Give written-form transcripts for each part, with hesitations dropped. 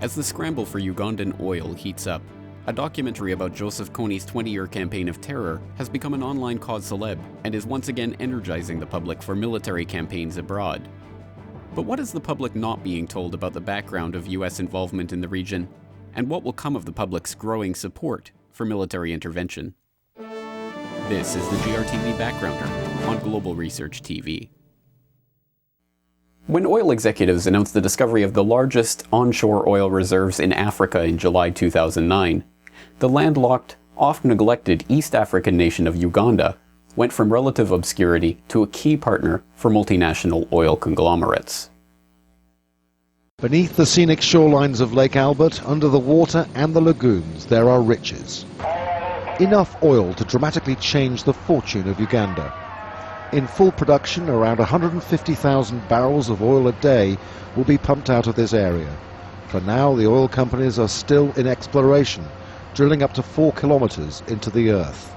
As the scramble for Ugandan oil heats up, a documentary about Joseph Kony's 20-year campaign of terror has become an online cause celebre and is once again energizing the public for military campaigns abroad. But what is the public not being told about the background of US involvement in the region, and what will come of the public's growing support for military intervention? This is the GRTV Backgrounder on Global Research TV. When oil executives announced the discovery of the largest onshore oil reserves in Africa in July 2009, the landlocked, oft-neglected East African nation of Uganda went from relative obscurity to a key partner for multinational oil conglomerates. Beneath the scenic shorelines of Lake Albert, under the water and the lagoons, there are riches. Enough oil to dramatically change the fortune of Uganda. In full production, around 150,000 barrels of oil a day will be pumped out of this area. For now, the oil companies are still in exploration, drilling up to 4 kilometers into the earth.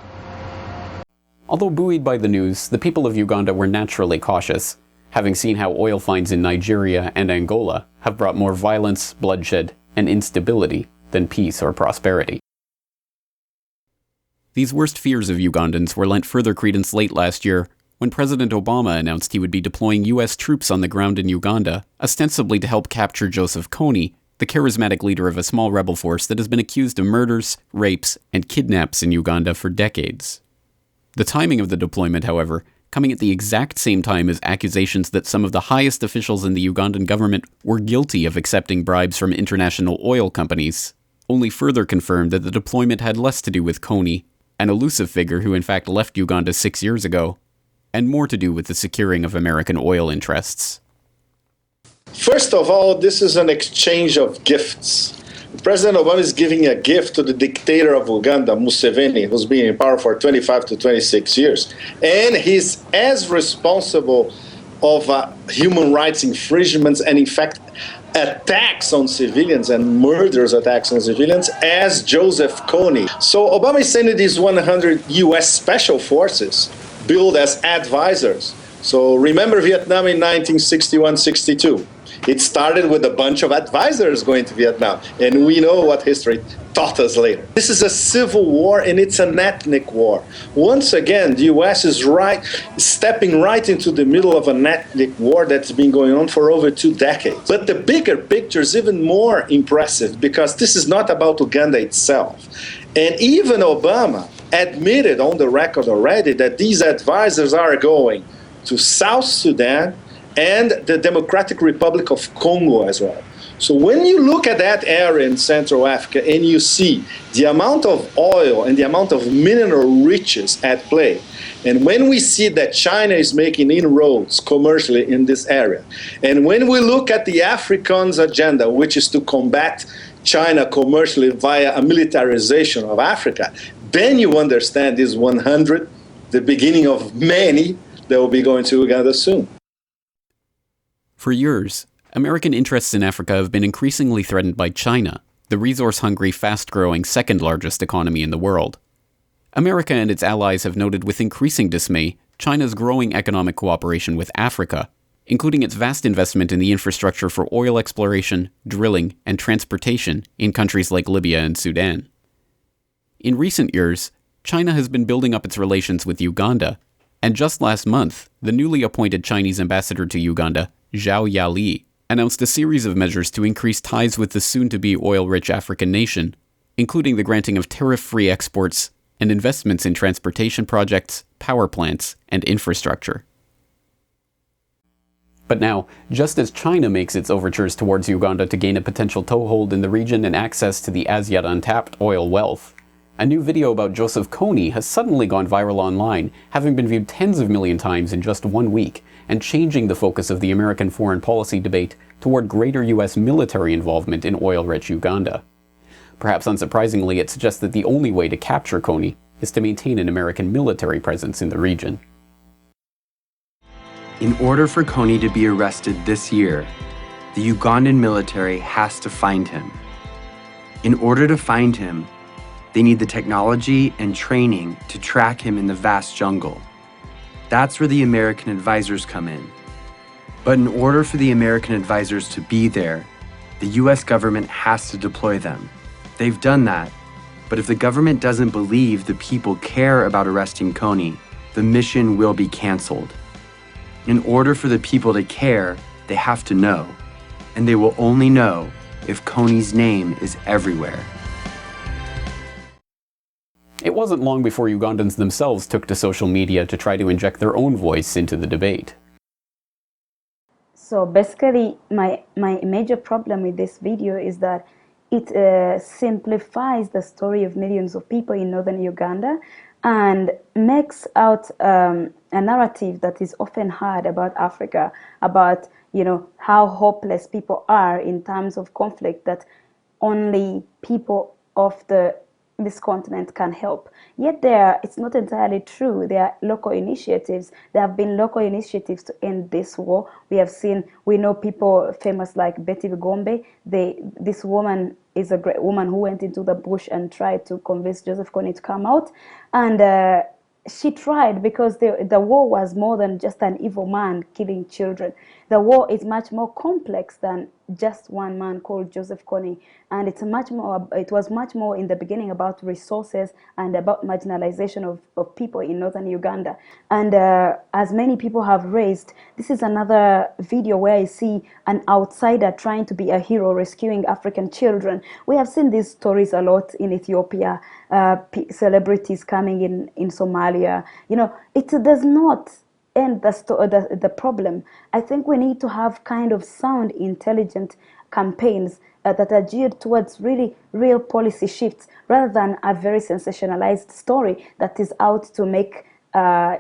Although buoyed by the news, the people of Uganda were naturally cautious, having seen how oil finds in Nigeria and Angola have brought more violence, bloodshed, and instability than peace or prosperity. These worst fears of Ugandans were lent further credence late last year when President Obama announced he would be deploying US troops on the ground in Uganda, ostensibly to help capture Joseph Kony, the charismatic leader of a small rebel force that has been accused of murders, rapes, and kidnaps in Uganda for decades. The timing of the deployment, however, coming at the exact same time as accusations that some of the highest officials in the Ugandan government were guilty of accepting bribes from international oil companies, only further confirmed that the deployment had less to do with Kony, an elusive figure who in fact left Uganda 6 years ago, and more to do with the securing of American oil interests. First of all, this is an exchange of gifts. President Obama is giving a gift to the dictator of Uganda, Museveni, who's been in power for 25 to 26 years. And he's as responsible of human rights infringements and, in fact, attacks on civilians and murderous attacks on civilians as Joseph Kony. So Obama is sending these 100 US special forces billed as advisors. So remember Vietnam in 1961-62. It started with a bunch of advisors going to Vietnam, and we know what history taught us later. This is a civil war, and it's an ethnic war. Once again, the US is stepping right into the middle of an ethnic war that's been going on for over 2 decades. But the bigger picture is even more impressive, because this is not about Uganda itself. And even Obama admitted on the record already that these advisors are going to South Sudan and the Democratic Republic of Congo as well. So when you look at that area in Central Africa and you see the amount of oil and the amount of mineral riches at play, and when we see that China is making inroads commercially in this area, and when we look at the AFRICOM's agenda, which is to combat China commercially via a militarization of Africa, then you understand this 100, the beginning of many that will be going to Uganda soon. For years, American interests in Africa have been increasingly threatened by China, the resource-hungry, fast-growing second-largest economy in the world. America and its allies have noted with increasing dismay China's growing economic cooperation with Africa, including its vast investment in the infrastructure for oil exploration, drilling, and transportation in countries like Libya and Sudan. In recent years, China has been building up its relations with Uganda, and just last month, the newly appointed Chinese ambassador to Uganda, Zhao Yali, announced a series of measures to increase ties with the soon-to-be oil-rich African nation, including the granting of tariff-free exports and investments in transportation projects, power plants, and infrastructure. But now, just as China makes its overtures towards Uganda to gain a potential toehold in the region and access to the as-yet untapped oil wealth, a new video about Joseph Kony has suddenly gone viral online, having been viewed tens of million times in just 1 week, and changing the focus of the American foreign policy debate toward greater US military involvement in oil-rich Uganda. Perhaps unsurprisingly, it suggests that the only way to capture Kony is to maintain an American military presence in the region. In order for Kony to be arrested this year, the Ugandan military has to find him. In order to find him, they need the technology and training to track him in the vast jungle. That's where the American advisors come in. But in order for the American advisors to be there, the US government has to deploy them. They've done that, but if the government doesn't believe the people care about arresting Kony, the mission will be canceled. In order for the people to care, they have to know, and they will only know if Kony's name is everywhere. It wasn't long before Ugandans themselves took to social media to try to inject their own voice into the debate. So basically, my major problem with this video is that it simplifies the story of millions of people in northern Uganda and makes out a narrative that is often heard about Africa, about how hopeless people are in terms of conflict, that only people of this continent can help. Yet it's not entirely true. There are local initiatives. There have been local initiatives to end this war. We know people famous like Betty Bigombe. This woman is a great woman who went into the bush and tried to convince Joseph Kony to come out. And she tried, because the war was more than just an evil man killing children. The war is much more complex than just one man called Joseph Kony, and it was much more in the beginning about resources and about marginalization of people in northern Uganda. And as many people have raised, this is another video where I see an outsider trying to be a hero rescuing African children. We have seen these stories a lot in Ethiopia, celebrities coming in Somalia. It does not end the problem. I think we need to have kind of sound, intelligent campaigns that are geared towards really real policy shifts, rather than a very sensationalized story that is out to make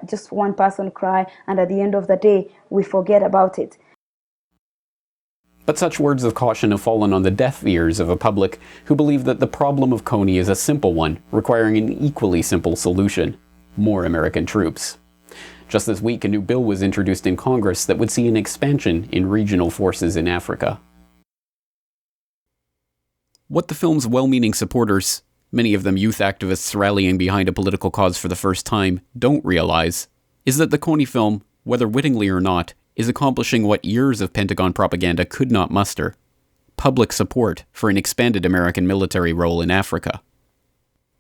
just one person cry, and at the end of the day, we forget about it. But such words of caution have fallen on the deaf ears of a public who believe that the problem of Kony is a simple one, requiring an equally simple solution: more American troops. Just this week, a new bill was introduced in Congress that would see an expansion in regional forces in Africa. What the film's well-meaning supporters, many of them youth activists rallying behind a political cause for the first time, don't realize is that the Kony film, whether wittingly or not, is accomplishing what years of Pentagon propaganda could not muster: public support for an expanded American military role in Africa.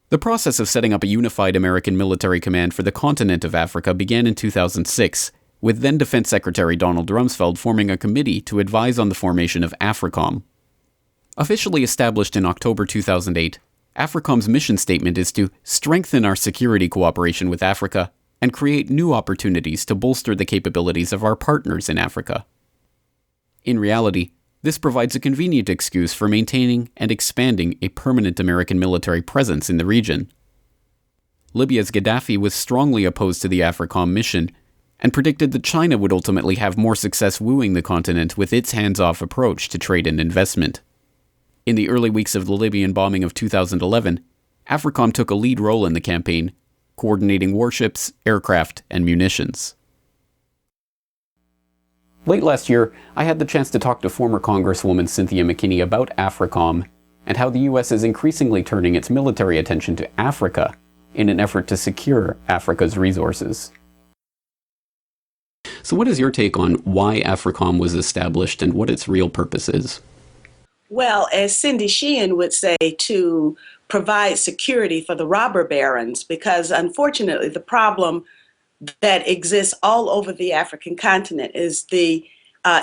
The process of setting up a unified American military command for the continent of Africa began in 2006, with then Defense Secretary Donald Rumsfeld forming a committee to advise on the formation of AFRICOM. Officially established in October 2008, AFRICOM's mission statement is to strengthen our security cooperation with Africa and create new opportunities to bolster the capabilities of our partners in Africa. In reality, this provides a convenient excuse for maintaining and expanding a permanent American military presence in the region. Libya's Gaddafi was strongly opposed to the AFRICOM mission and predicted that China would ultimately have more success wooing the continent with its hands-off approach to trade and investment. In the early weeks of the Libyan bombing of 2011, AFRICOM took a lead role in the campaign, coordinating warships, aircraft, and munitions. Late last year, I had the chance to talk to former Congresswoman Cynthia McKinney about AFRICOM and how the US is increasingly turning its military attention to Africa in an effort to secure Africa's resources. So what is your take on why AFRICOM was established and what its real purpose is? Well, as Cindy Sheehan would say, to provide security for the robber barons, because unfortunately the problem that exists all over the African continent is the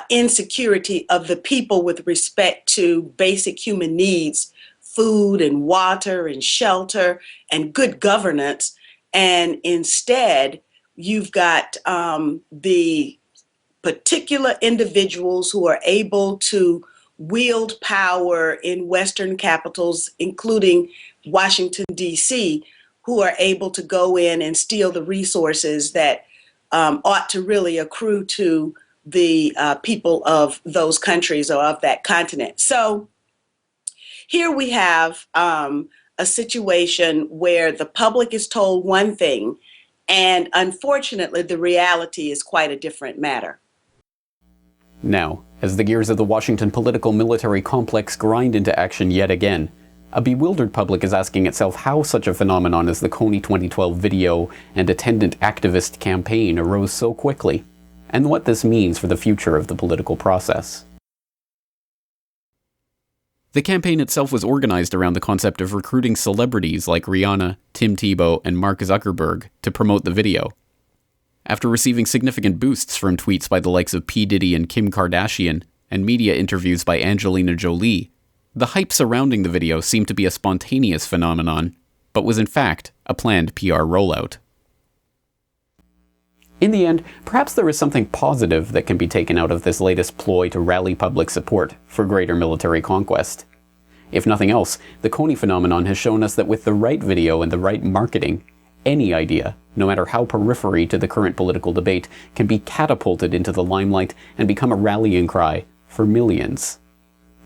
insecurity of the people with respect to basic human needs, food and water and shelter and good governance. And instead, you've got the particular individuals who are able to wield power in Western capitals, including Washington, D.C., who are able to go in and steal the resources that ought to really accrue to the people of those countries or of that continent. So here we have a situation where the public is told one thing, and unfortunately the reality is quite a different matter. Now, as the gears of the Washington political military complex grind into action yet again, a bewildered public is asking itself how such a phenomenon as the Kony 2012 video and attendant activist campaign arose so quickly, and what this means for the future of the political process. The campaign itself was organized around the concept of recruiting celebrities like Rihanna, Tim Tebow, and Mark Zuckerberg to promote the video. After receiving significant boosts from tweets by the likes of P. Diddy and Kim Kardashian, and media interviews by Angelina Jolie, the hype surrounding the video seemed to be a spontaneous phenomenon, but was in fact a planned PR rollout. In the end, perhaps there is something positive that can be taken out of this latest ploy to rally public support for greater military conquest. If nothing else, the Kony phenomenon has shown us that with the right video and the right marketing, any idea, no matter how periphery to the current political debate, can be catapulted into the limelight and become a rallying cry for millions.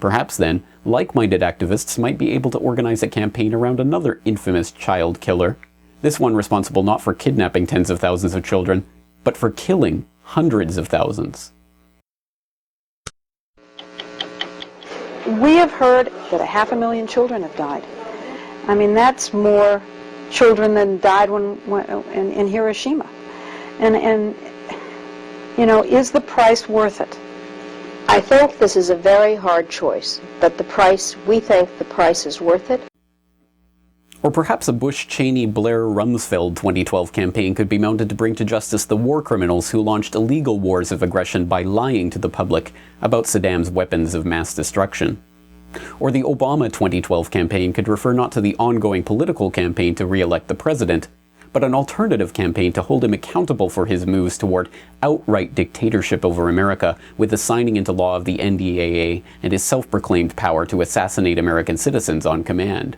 Perhaps then, like-minded activists might be able to organize a campaign around another infamous child killer, this one responsible not for kidnapping tens of thousands of children, but for killing hundreds of thousands. We have heard that 500,000 children have died. I mean, that's more children than died in Hiroshima. And you know, is the price worth it? I think this is a very hard choice, but we think the price is worth it. Or perhaps a Bush-Cheney-Blair-Rumsfeld 2012 campaign could be mounted to bring to justice the war criminals who launched illegal wars of aggression by lying to the public about Saddam's weapons of mass destruction. Or the Obama 2012 campaign could refer not to the ongoing political campaign to re-elect the president, but an alternative campaign to hold him accountable for his moves toward outright dictatorship over America with the signing into law of the NDAA and his self-proclaimed power to assassinate American citizens on command.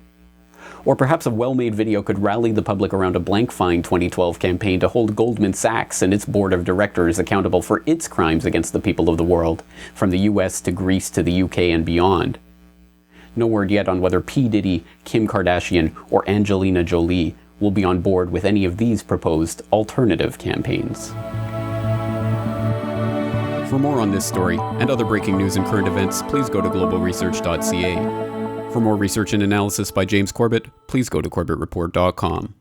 Or perhaps a well-made video could rally the public around a blank fine 2012 campaign to hold Goldman Sachs and its board of directors accountable for its crimes against the people of the world, from the US to Greece to the UK and beyond. No word yet on whether P. Diddy, Kim Kardashian, or Angelina Jolie will be on board with any of these proposed alternative campaigns. For more on this story and other breaking news and current events, please go to globalresearch.ca. For more research and analysis by James Corbett, please go to corbettreport.com.